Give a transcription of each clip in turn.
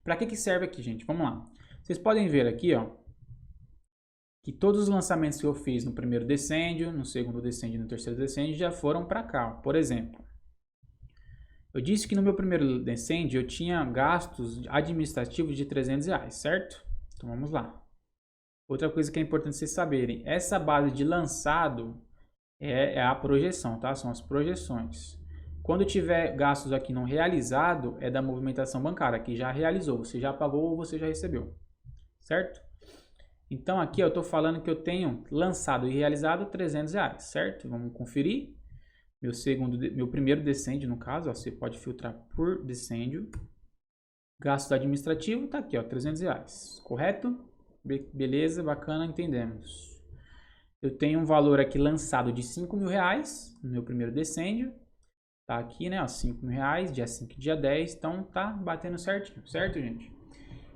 Para que serve aqui, gente? Vamos lá. Vocês podem ver aqui, ó, que todos os lançamentos que eu fiz no primeiro decêndio, no segundo decêndio e no terceiro decêndio já foram para cá. Por exemplo, eu disse que no meu primeiro decêndio eu tinha gastos administrativos de R$ 300, certo? Então vamos lá. Outra coisa que é importante vocês saberem, essa base de lançado é a projeção, tá? São as projeções. Quando tiver gastos aqui não realizado, é da movimentação bancária, que já realizou, você já pagou ou você já recebeu, certo? Então aqui eu estou falando que eu tenho lançado e realizado R$ 300, certo? Vamos conferir. Meu primeiro decêndio, no caso, ó, você pode filtrar por decêndio. Gasto administrativo, tá aqui, ó, R$ 300, correto? Beleza, bacana, entendemos. Eu tenho um valor aqui lançado de R$ 5.000 no meu primeiro decêndio. Tá aqui, né, ó, R$ 5.000, dia 5 e dia 10, então tá batendo certinho, certo, gente?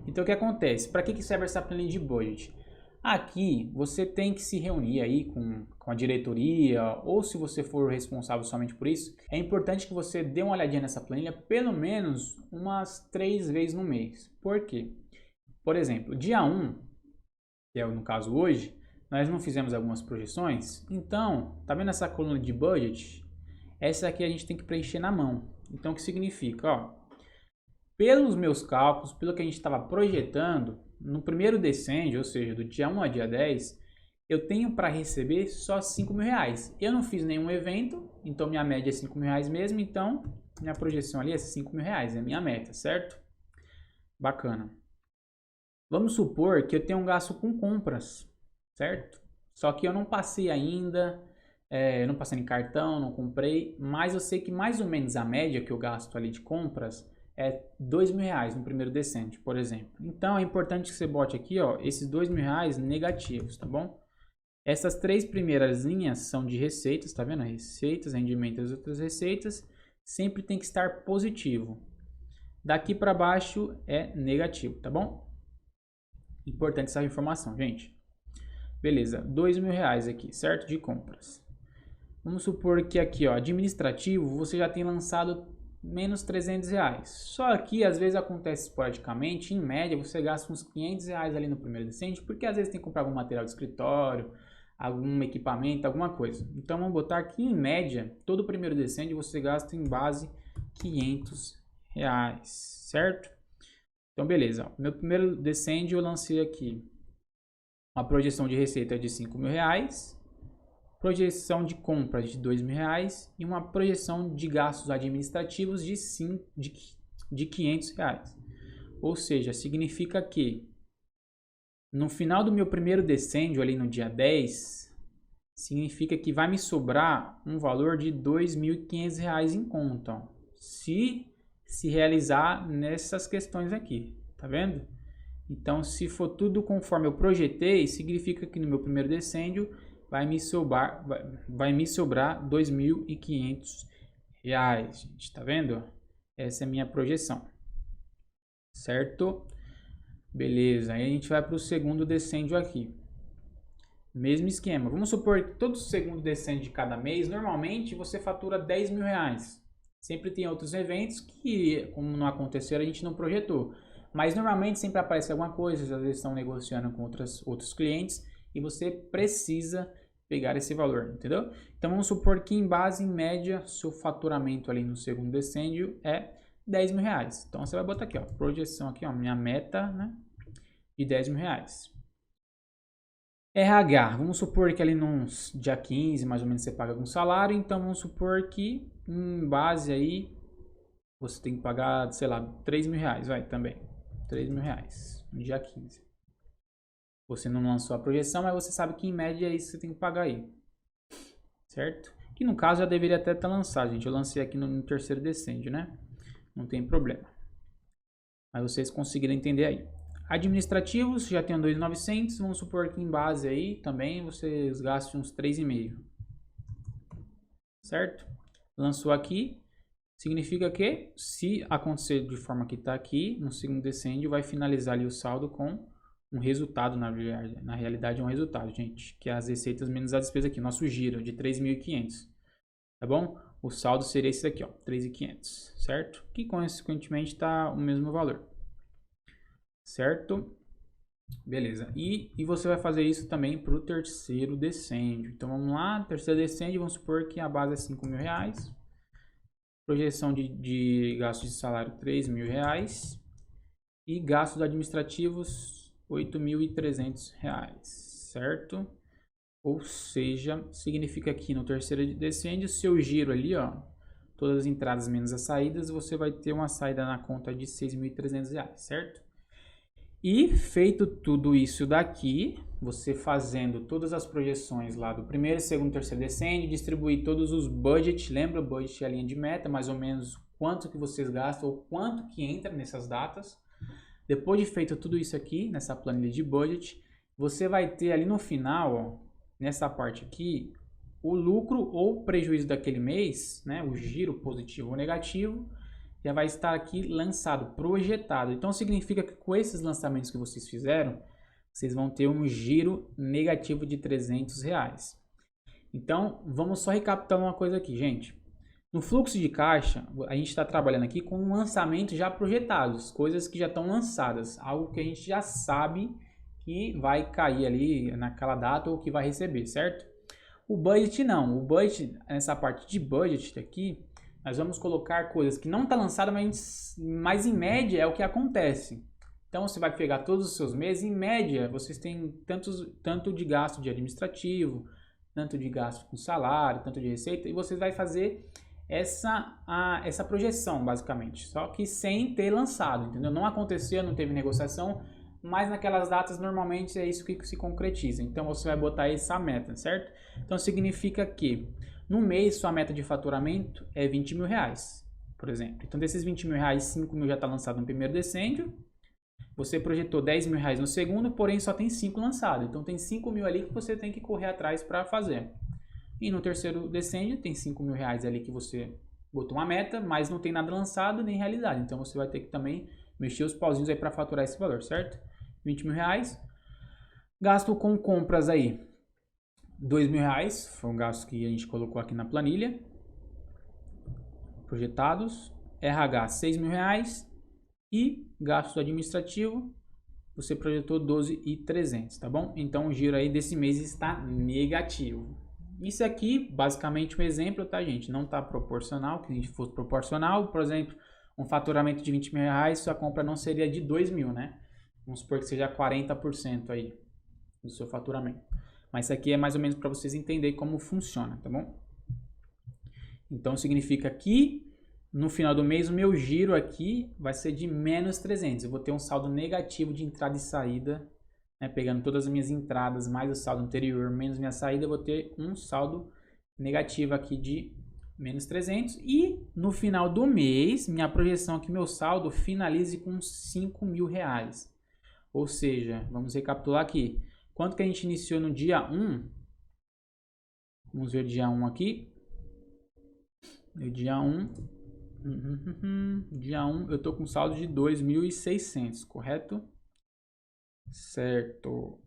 Então o que acontece? Para que serve essa planilha de budget? Aqui você tem que se reunir aí com a diretoria, ou se você for responsável somente por isso, é importante que você dê uma olhadinha nessa planilha pelo menos umas 3 vezes no mês. Por quê? Por exemplo, dia 1, que é no caso hoje, nós não fizemos algumas projeções, então, tá vendo essa coluna de budget? Essa aqui a gente tem que preencher na mão. Então o que significa? Ó, pelos meus cálculos, pelo que a gente estava projetando, no primeiro decêndio, ou seja, do dia 1 a dia 10, eu tenho para receber só R$ 5.000. Eu não fiz nenhum evento, então minha média é R$ 5.000 mesmo, então minha projeção ali é R$ 5.000, é minha meta, certo? Bacana. Vamos supor que eu tenho um gasto com compras, certo? Só que eu não passei ainda, eu não passei em cartão, não comprei, mas eu sei que mais ou menos a média que eu gasto ali de compras é R$ 2.000 no primeiro decente, por exemplo. Então é importante que você bote aqui, ó, esses R$ 2.000 negativos, tá bom? Essas 3 primeiras linhas são de receitas, tá vendo? Receitas, rendimento e as outras receitas, sempre tem que estar positivo. Daqui para baixo é negativo, tá bom? Importante essa informação, gente. Beleza, R$ 2.000 aqui, certo? De compras. Vamos supor que aqui, ó, administrativo, você já tem lançado menos R$ 300. Só que às vezes acontece esporadicamente, em média você gasta uns R$ 500 ali no primeiro decente, porque às vezes tem que comprar algum material de escritório, algum equipamento, alguma coisa. Então vamos botar aqui em média, todo primeiro decente você gasta em base R$ 500, certo? Então beleza, ó. Meu primeiro decente eu lancei aqui uma projeção de receita de R$ 5.000, projeção de compras de R$ 2.000 e uma projeção de gastos administrativos de R$ 500. Ou seja, significa que no final do meu primeiro decêndio, ali no dia 10, significa que vai me sobrar um valor de R$ 2.500 em conta, ó, se realizar nessas questões aqui, tá vendo? Então, se for tudo conforme eu projetei, significa que no meu primeiro decêndio vai me sobrar R$ 2.500, gente, tá vendo? Essa é a minha projeção, certo? Beleza, aí a gente vai para o segundo decêndio aqui. Mesmo esquema. Vamos supor que todo segundo decêndio de cada mês, normalmente você fatura R$ 10.000. Sempre tem outros eventos que, como não aconteceram, a gente não projetou. Mas normalmente sempre aparece alguma coisa, às vezes estão negociando com outros clientes e você precisa pegar esse valor, entendeu? Então vamos supor que em base, em média, seu faturamento ali no segundo decêndio é R$ 10.000. Então você vai botar aqui, ó, projeção aqui, ó, minha meta, né, de R$ 10.000. RH, vamos supor que ali no dia 15, mais ou menos, você paga algum salário, então vamos supor que em base aí você tem que pagar, sei lá, R$ 3.000, vai, também. R$ 3.000 no dia 15. Você não lançou a projeção, mas você sabe que em média é isso que você tem que pagar aí. Certo? Que no caso já deveria até estar lançado, gente. Eu lancei aqui no terceiro decêndio, né? Não tem problema. Mas vocês conseguiram entender aí. Administrativos, já tem 2.900. Vamos supor que em base aí também vocês gastem uns 3,5. Certo? Lançou aqui. Significa que, se acontecer de forma que está aqui, no segundo decêndio, vai finalizar ali o saldo com um resultado, na realidade é um resultado, gente, que é as receitas menos a despesa aqui, nosso giro de 3.500, tá bom? O saldo seria esse daqui, ó, 3.500, certo? Que consequentemente está o mesmo valor. certo? Beleza. E você vai fazer isso também para o terceiro decêndio. Então vamos lá, terceiro decêndio, vamos supor que a base é R$ 5.000. Projeção de gastos de salário R$ 3.000. E gastos administrativos R$ 8.300, certo? Ou seja, significa que no terceiro decêndio, seu giro ali, ó, todas as entradas menos as saídas, você vai ter uma saída na conta de R$ 6.300, certo? E feito tudo isso daqui, você fazendo todas as projeções lá do primeiro, segundo, terceiro decêndio, distribuir todos os budgets, lembra? O budget é a linha de meta, mais ou menos quanto que vocês gastam ou quanto que entra nessas datas. Depois de feito tudo isso aqui, nessa planilha de budget, você vai ter ali no final, ó, nessa parte aqui, o lucro ou prejuízo daquele mês, né, o giro positivo ou negativo, já vai estar aqui lançado, projetado. Então significa que com esses lançamentos que vocês fizeram, vocês vão ter um giro negativo de R$ 300. Então vamos só recapitular uma coisa aqui, gente. No fluxo de caixa, a gente está trabalhando aqui com lançamentos já projetados, coisas que já estão lançadas, algo que a gente já sabe que vai cair ali naquela data ou que vai receber, certo? O budget não, o budget, nessa parte de budget aqui, nós vamos colocar coisas que não está lançada, mas em média é o que acontece. Então você vai pegar todos os seus meses, em média vocês têm tanto de gasto de administrativo, tanto de gasto com salário, tanto de receita, e você vai fazer essa projeção, basicamente, só que sem ter lançado, entendeu? Não aconteceu, não teve negociação, mas naquelas datas normalmente é isso que se concretiza. Então você vai botar essa meta, certo? Então significa que no mês sua meta de faturamento é R$ 20.000, por exemplo. Então desses R$ 20.000, R$5.000 já está lançado no primeiro decêndio. Você projetou R$10.000 no segundo, porém só tem 5 lançados. Então tem 5.000 ali que você tem que correr atrás para fazer. E no terceiro decêndio tem R$5.000 ali que você botou uma meta, mas não tem nada lançado nem realizado. Então você vai ter que também mexer os pauzinhos aí para faturar esse valor, certo? R$20.000. Gasto com compras aí, R$2.000. Foi um gasto que a gente colocou aqui na planilha. Projetados. RH, R$6.000. E gasto administrativo, você projetou 12.300, tá bom? Então o giro aí desse mês está negativo. Isso aqui, basicamente um exemplo, tá, gente? Não está proporcional, que a gente fosse proporcional, por exemplo, um faturamento de R$20.000, sua compra não seria de 2.000, né? Vamos supor que seja 40% aí do seu faturamento. Mas isso aqui é mais ou menos para vocês entenderem como funciona, tá bom? Então significa que no final do mês o meu giro aqui vai ser de menos 300. Eu vou ter um saldo negativo de entrada e saída, né? Pegando todas as minhas entradas mais o saldo anterior menos minha saída, eu vou ter um saldo negativo aqui de menos 300. E no final do mês, minha projeção aqui, meu saldo finalize com R$5.000. Ou seja, vamos recapitular aqui. Quanto que a gente iniciou no dia 1? Vamos ver o dia 1 aqui. No dia 1. Dia 1 eu estou com saldo de 2.600, correto? Certo.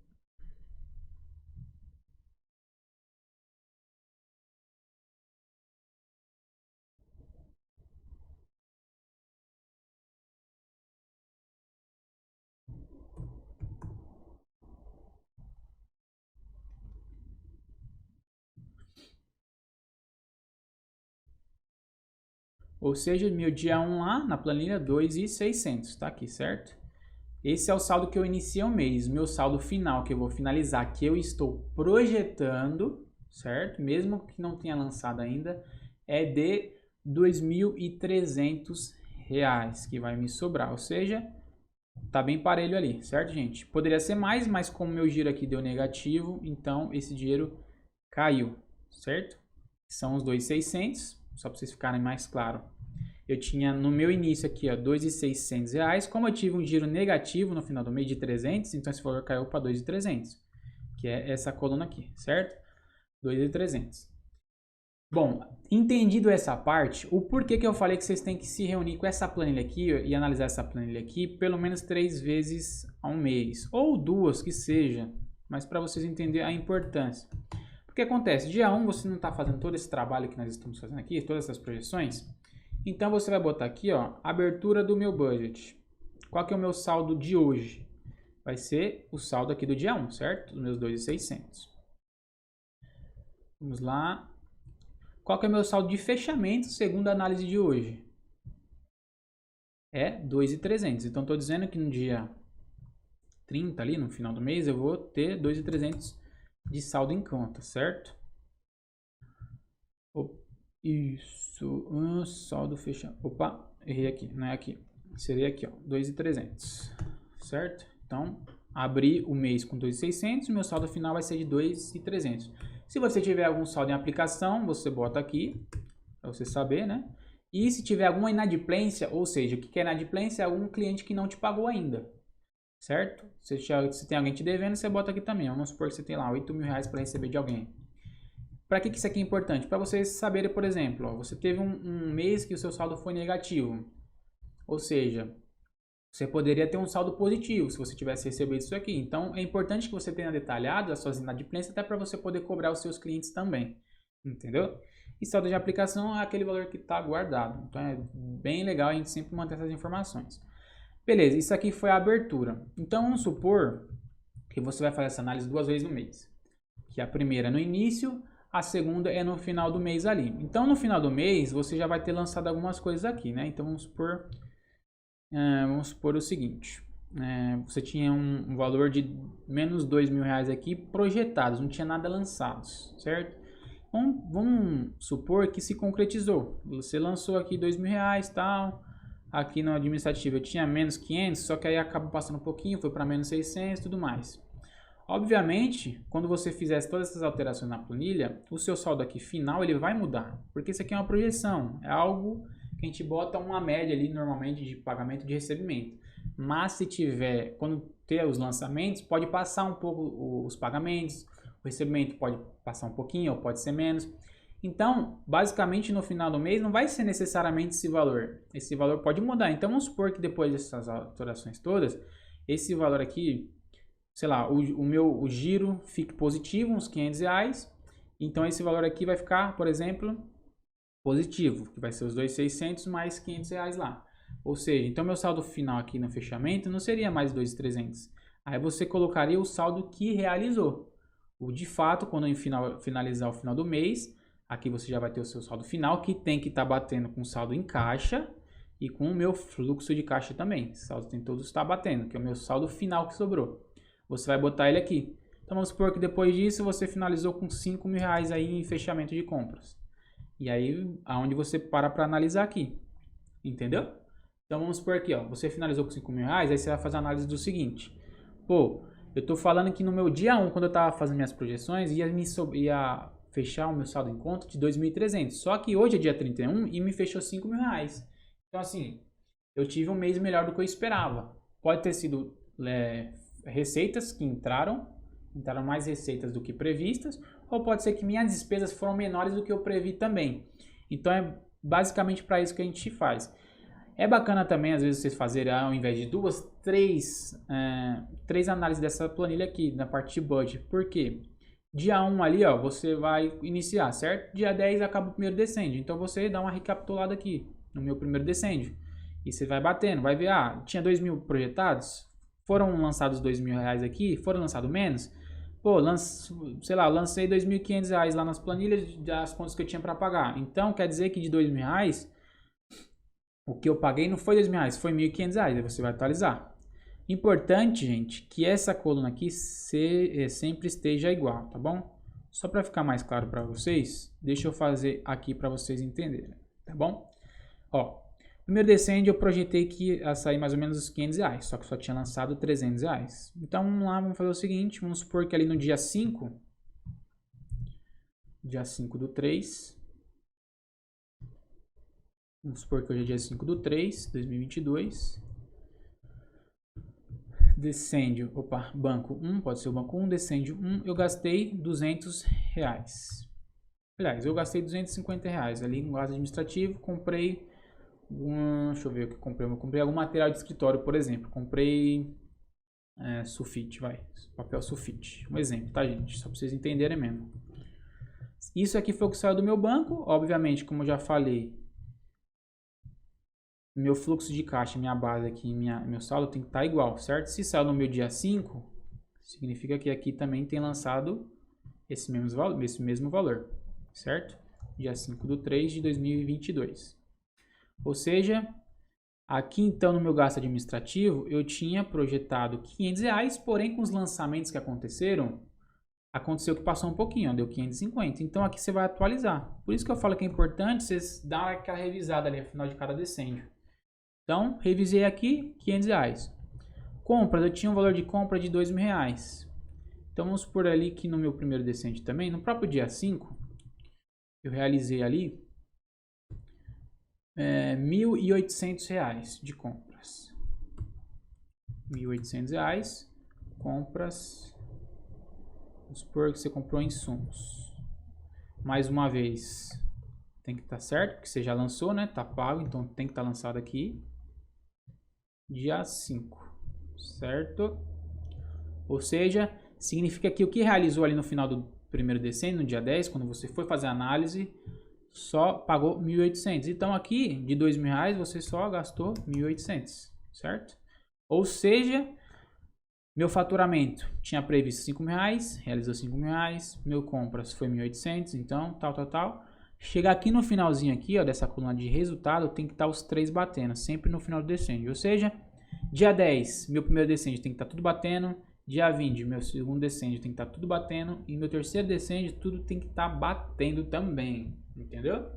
Ou seja, meu dia 1 lá na planilha 2.600, tá aqui, certo? Esse é o saldo que eu iniciei o mês. Meu saldo final que eu vou finalizar, que eu estou projetando, certo? Mesmo que não tenha lançado ainda, é de R$2.300 que vai me sobrar. Ou seja, tá bem parelho ali, certo, gente? Poderia ser mais, mas como meu giro aqui deu negativo, então esse dinheiro caiu, certo? São os 2.600, só para vocês ficarem mais claro. Eu tinha no meu início aqui, ó, R$2.600. Como eu tive um giro negativo no final do mês de 300, então esse valor caiu para 2.300, que é essa coluna aqui, certo? 2.300. Bom, entendido essa parte, o porquê que eu falei que vocês têm que se reunir com essa planilha aqui e analisar essa planilha aqui pelo menos 3 vezes ao mês, ou 2 que seja, mas para vocês entenderem a importância. Porque acontece, dia 1 você não está fazendo todo esse trabalho que nós estamos fazendo aqui, todas essas projeções, então você vai botar aqui, ó, abertura do meu budget. qual que é o meu saldo de hoje? Vai ser o saldo aqui do dia 1, certo? Dos meus 2.600. Vamos lá. Qual que é o meu saldo de fechamento segundo a análise de hoje? É 2.300. Então, estou dizendo que no dia 30 ali, no final do mês, eu vou ter 2.300 de saldo em conta, certo? Isso, saldo fechado. Opa, errei aqui, não é aqui. Seria aqui, ó, 2.300, certo? Então, abri o mês com 2.600, meu saldo final vai ser de 2.300. Se você tiver algum saldo em aplicação, você bota aqui, para você saber, né? E se tiver alguma inadimplência, ou seja, o que é inadimplência? É algum cliente que não te pagou ainda, certo? Se tem alguém te devendo, você bota aqui também. Vamos supor que você tem lá 8 mil reais para receber de alguém. Para que isso aqui é importante? Para vocês saberem, por exemplo, ó, você teve um mês que o seu saldo foi negativo. Ou seja, você poderia ter um saldo positivo se você tivesse recebido isso aqui. Então, é importante que você tenha detalhado as suas inadimplências até para você poder cobrar os seus clientes também. Entendeu? E saldo de aplicação é aquele valor que está guardado. Então, é bem legal a gente sempre manter essas informações. Beleza, isso aqui foi a abertura. Então, vamos supor que você vai fazer essa análise 2 vezes no mês. Que a primeira é no início, a segunda é no final do mês ali. Então, no final do mês, você já vai ter lançado algumas coisas aqui, né? Então, vamos supor o seguinte. Você tinha um valor de menos 2 mil reais aqui projetados, não tinha nada lançados, certo? Então, vamos supor que se concretizou. Você lançou aqui 2 mil reais, tal. Aqui no administrativo eu tinha menos 500, só que aí acaba passando um pouquinho, foi para menos 600 e tudo mais. Obviamente, quando você fizesse todas essas alterações na planilha, o seu saldo aqui final ele vai mudar, porque isso aqui é uma projeção, é algo que a gente bota uma média ali normalmente de pagamento e de recebimento. Mas se tiver, quando ter os lançamentos, pode passar um pouco os pagamentos, o recebimento pode passar um pouquinho ou pode ser menos. Então, basicamente no final do mês não vai ser necessariamente esse valor. Esse valor pode mudar. Então, vamos supor que depois dessas alterações todas, esse valor aqui, sei lá, o giro fique positivo, uns 500 reais. Então, esse valor aqui vai ficar, por exemplo, positivo, que vai ser os 2.600 mais 500 reais lá. Ou seja, então meu saldo final aqui no fechamento não seria mais 2.300. Aí você colocaria o saldo que realizou. O de fato, quando finalizar o final do mês, aqui você já vai ter o seu saldo final, que tem que estar batendo com o saldo em caixa e com o meu fluxo de caixa também. Esse saldo tem todos estar batendo, que é o meu saldo final que sobrou. Você vai botar ele aqui. Então vamos supor que depois disso você finalizou com 5 mil reais aí em fechamento de compras. E aí, aonde você para analisar aqui. Entendeu? Então vamos supor aqui, ó, você finalizou com 5 mil reais, aí você vai fazer a análise do seguinte. Pô, eu tô falando que no meu dia 1, quando eu tava fazendo minhas projeções, ia fechar o meu saldo em conta de 2.300. Só que hoje é dia 31 e me fechou 5 mil reais. Então assim, eu tive um mês melhor do que eu esperava. Pode ter sido receitas que entraram mais receitas do que previstas, ou pode ser que minhas despesas foram menores do que eu previ também. Então é basicamente para isso que a gente faz. É bacana também, às vezes, vocês fazerem, ao invés de duas, três análises dessa planilha aqui, na parte de budget. Por quê? Dia 1 ali, ó, você vai iniciar, certo? Dia 10 acaba o primeiro decêndio. Então você dá uma recapitulada aqui, no meu primeiro decêndio. E você vai batendo, vai ver, tinha 2 mil projetados? Foram lançados 2 mil reais aqui? Foram lançados menos? Pô, lancei 2.500 reais lá nas planilhas das contas que eu tinha para pagar. Então, quer dizer que de 2 mil reais, o que eu paguei não foi 2 mil reais, foi 1.500 reais. Aí você vai atualizar. Importante, gente, que essa coluna aqui sempre esteja igual, tá bom? Só para ficar mais claro para vocês, deixa eu fazer aqui para vocês entenderem, tá bom? Ó, primeiro decêndio eu projetei que ia sair mais ou menos os 500 reais, só que só tinha lançado 300 reais. Então vamos lá, vamos fazer o seguinte, vamos supor que ali no dia 5 do 3, vamos supor que hoje é dia 5 do 3, 2022, decêndio, banco 1, pode ser o banco 1, decêndio 1, eu gastei 200 reais. Aliás, eu gastei 250 reais ali no gasto administrativo, comprei... deixa eu ver o que eu comprei. Eu comprei algum material de escritório, por exemplo. Comprei sulfite, papel sulfite. Um exemplo, tá, gente? Só pra vocês entenderem mesmo. Isso aqui foi o que saiu do meu banco. Obviamente, como eu já falei, meu fluxo de caixa, minha base aqui, meu saldo tem que estar igual, certo? Se saiu no meu dia 5, significa que aqui também tem lançado esse mesmo valor, certo? Dia 5/3 de 2022. Ou seja, aqui então no meu gasto administrativo, eu tinha projetado R$500, porém com os lançamentos que aconteceram, aconteceu que passou um pouquinho, ó, deu 550. Então aqui você vai atualizar. Por isso que eu falo que é importante vocês dar aquela revisada ali no final de cada decêndio. Então, revisei aqui, R$500. Compras, eu tinha um valor de compra de R$2.000. Então vamos supor ali que no meu primeiro decêndio também, no próprio dia 5, eu realizei ali R$1.800 de compras. R$1.800, compras. Vamos supor que você comprou insumos. Mais uma vez, tem que estar certo, porque você já lançou, né? Tá pago, então tem que estar lançado aqui. Dia 5, certo? Ou seja, significa que o que realizou ali no final do primeiro decêndio, no dia 10, quando você foi fazer a análise, só pagou 1.800. Então aqui, de R$2.000, você só gastou 1.800, certo? Ou seja, meu faturamento tinha previsto R$5.000, realizou R$5.000, meu compras foi 1.800, então tal. Chegar aqui no finalzinho aqui, ó, dessa coluna de resultado, tem que estar os três batendo, sempre no final do decêndio. Ou seja, dia 10, meu primeiro decêndio tem que estar tudo batendo, dia 20, meu segundo decêndio tem que estar tudo batendo, e meu terceiro decêndio tudo tem que estar batendo também, entendeu?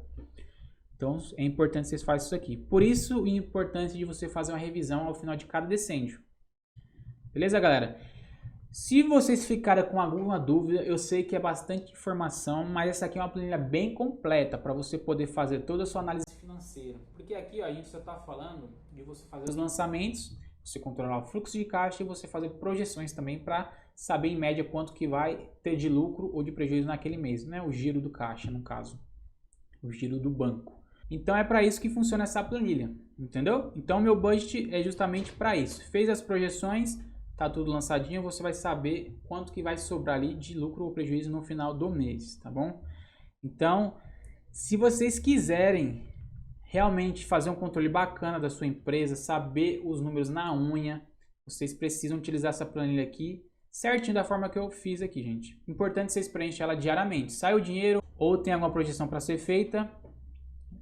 Então é importante vocês façam isso aqui. Por isso a importância de você fazer uma revisão ao final de cada decêndio. Beleza, galera? Se vocês ficarem com alguma dúvida, eu sei que é bastante informação, mas essa aqui é uma planilha bem completa para você poder fazer toda a sua análise financeira. Porque aqui ó, a gente só está falando de você fazer os lançamentos, você controlar o fluxo de caixa e você fazer projeções também para saber em média quanto que vai ter de lucro ou de prejuízo naquele mês, né? O giro do caixa, no caso. O giro do banco. Então é para isso que funciona essa planilha, entendeu? Então meu budget é justamente para isso. Fez as projeções, tá tudo lançadinho, você vai saber quanto que vai sobrar ali de lucro ou prejuízo no final do mês, tá bom? Então, se vocês quiserem realmente fazer um controle bacana da sua empresa, saber os números na unha, vocês precisam utilizar essa planilha aqui, certinho da forma que eu fiz aqui, gente. Importante vocês preenchem ela diariamente. Sai o dinheiro ou tem alguma projeção para ser feita,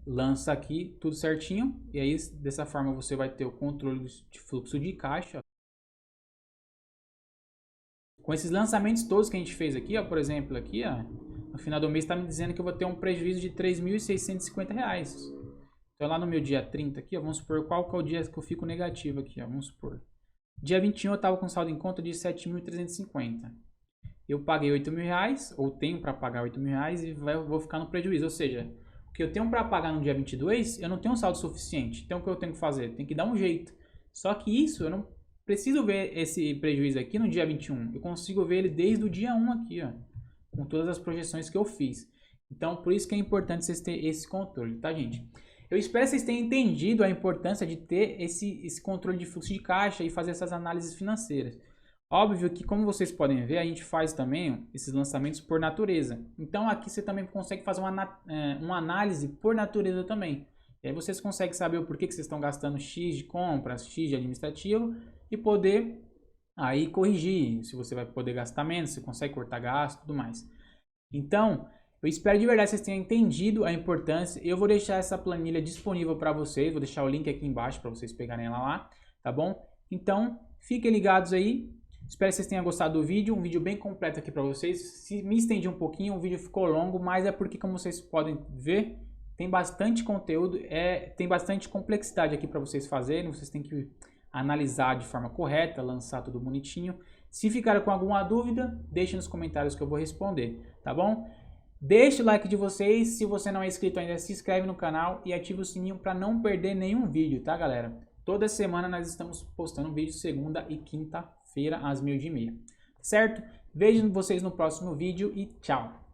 lança aqui tudo certinho, e aí dessa forma você vai ter o controle de fluxo de caixa. Com esses lançamentos todos que a gente fez aqui, ó, por exemplo, aqui, ó, no final do mês está me dizendo que eu vou ter um prejuízo de R$3.650. Então lá no meu dia 30 aqui, ó, vamos supor qual que é o dia que eu fico negativo aqui, ó, vamos supor. Dia 21 eu estava com saldo em conta de 7.350. Eu paguei R$8.000, ou tenho para pagar R$8.000 e vou ficar no prejuízo. Ou seja, o que eu tenho para pagar no dia 22, eu não tenho um saldo suficiente. Então o que eu tenho que fazer? Tem que dar um jeito. Só que isso eu não preciso ver esse prejuízo aqui no dia 21. Eu consigo ver ele desde o dia 1 aqui, ó, com todas as projeções que eu fiz. Então, por isso que é importante vocês terem esse controle, tá, gente? Eu espero que vocês tenham entendido a importância de ter esse controle de fluxo de caixa e fazer essas análises financeiras. Óbvio que, como vocês podem ver, a gente faz também esses lançamentos por natureza. Então, aqui você também consegue fazer uma análise por natureza também. E aí vocês conseguem saber o porquê que vocês estão gastando X de compras, X de administrativo e poder aí corrigir. Se você vai poder gastar menos, você consegue cortar gasto e tudo mais. Então, eu espero de verdade que vocês tenham entendido a importância. Eu vou deixar essa planilha disponível para vocês. Vou deixar o link aqui embaixo para vocês pegarem ela lá, tá bom? Então, fiquem ligados aí. Espero que vocês tenham gostado do vídeo. Um vídeo bem completo aqui para vocês. Se me estendi um pouquinho, o vídeo ficou longo, mas é porque, como vocês podem ver, tem bastante conteúdo, tem bastante complexidade aqui para vocês fazerem. Vocês têm que analisar de forma correta, lançar tudo bonitinho. Se ficaram com alguma dúvida, deixe nos comentários que eu vou responder, tá bom? Deixe o like de vocês. Se você não é inscrito ainda, se inscreve no canal e ative o sininho para não perder nenhum vídeo, tá, galera? Toda semana nós estamos postando vídeo segunda e quinta-feira às 12:30, certo? Vejo vocês no próximo vídeo e tchau!